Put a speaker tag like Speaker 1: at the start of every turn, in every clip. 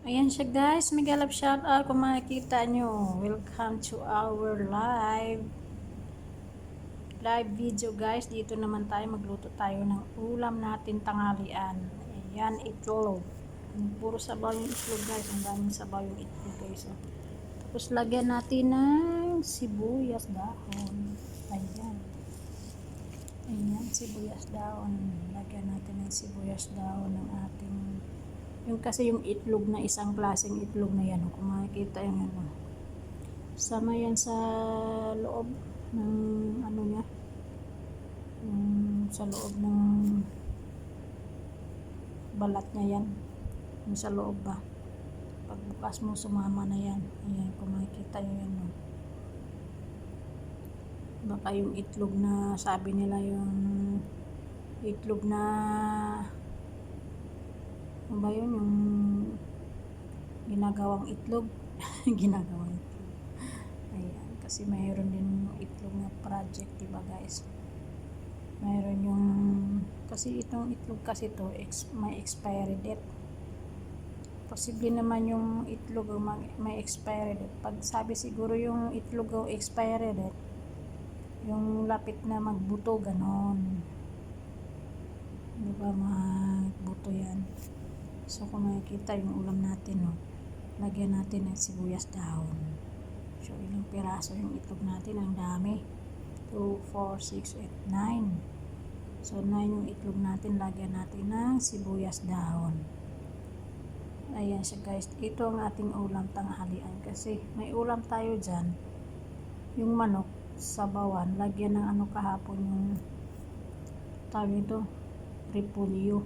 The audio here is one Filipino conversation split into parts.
Speaker 1: Ayan siya guys, mega love shout out kung makikita nyo. Welcome to our live video guys. Dito naman tayo magluto tayo ng ulam natin tanghalian. Ayan, itlog. Puro sabaw yung itlog guys. Ang daming sabaw yung itlog guys. Tapos lagyan natin ng sibuyas dahon. Ayan. Ayan, sibuyas dahon. Lagyan natin ng sibuyas dahon ng ating yung kasi yung itlog na isang klaseng itlog na yan, kung makikita yung ano, sama yan sa loob ng ano niya, yung sa loob ng balat niya yan, yung sa loob ba, pagbukas mo sumama na yan. Ayan, kung makikita yung yan, no? Baka yung itlog na sabi nila yung itlog na ano ba yun, yung ginagawang itlog ginagawang itlog. Ayan, kasi mayroon din itlog na project, diba guys? Mayroon yung kasi itong itlog kasi to may expiry date. Posible naman yung itlog may expiry date. Pag sabi siguro yung itlog o expiry date, yung lapit na magbuto, ganon, diba, magbuto yan. So kung makikita yung ulam natin, no, lagyan natin ng sibuyas dahon. So ilang piraso yung itlog natin, ang dami. 2, 4, 6, 8, 9. So 9 yung itlog natin, lagyan natin ng sibuyas dahon. Ayan siya guys, ito ang ating ulam tanghalian. Kasi may ulam tayo dyan, yung manok, sabawan, lagyan ng ano kahapon, yung tawag ito, repolyo.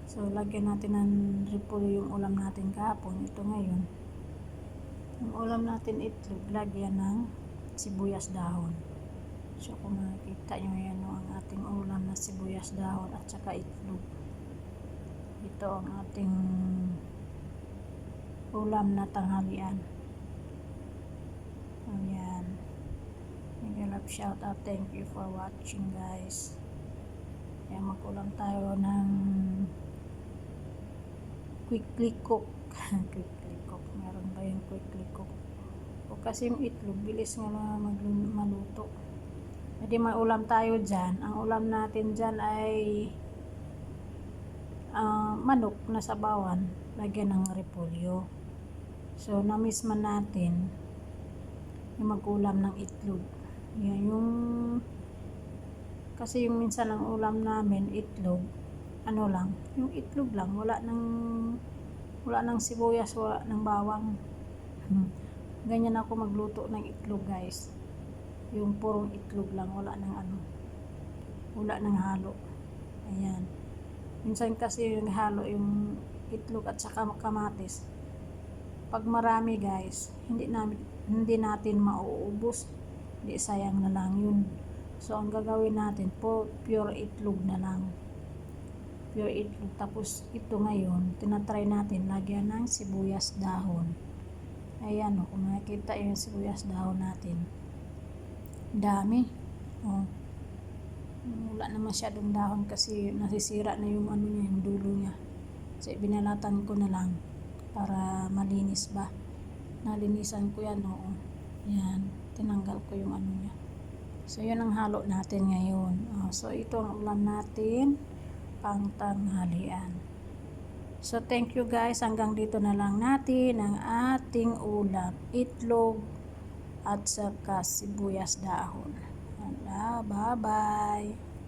Speaker 1: So, lagyan natin ng repolyo yung ulam natin kahapon. Ito ngayon. Yung ulam natin itlog, lagyan ng sibuyas dahon. So, kung makikita nyo yan, no, ang ating ulam na sibuyas dahon at saka itlog. Ito ang ating ulam na tanghalian. Ayan. Mega love shout out. Thank you for watching guys. Ayan, mag-ulam tayo ng quickly cook. Quickly cook. Meron ba yung quickly cook? O kasi yung itlog, bilis nga maluto. Hindi may ulam tayo dyan. Ang ulam natin dyan ay manok na sabawan. Lagyan ng repolyo. So, na-miss man natin yung mag-ulam ng itlog. Yan yung kasi yung minsan ang ulam namin itlog, ano lang, yung itlog lang, wala nang sibuyas, wala nang bawang. Ganyan ako magluto ng itlog guys, yung purong itlog lang, wala nang halo. Ayan, minsan kasi yung halo yung itlog at saka kamatis, pag marami guys, hindi natin mauubos, hindi, sayang na lang yun. So, ang gagawin natin po, pure itlog na lang. Pure itlog. Tapos, ito ngayon, tinatry natin, lagyan ng sibuyas dahon. Ayan, o, kung makikita yung sibuyas dahon natin. Dami. O, wala na masyadong dahon kasi nasisira na yung ano niya, yung dulo niya. So, binalatan ko na lang para malinis ba. Nalinisan ko yan, o. Yan, tinanggal ko yung ano niya. So, yun ang halo natin ngayon. So, ito ang ulam natin pang tanghalian. So, thank you guys. Hanggang dito na lang natin ang ating ulam. Itlog at saka sibuyas dahon. Bye-bye.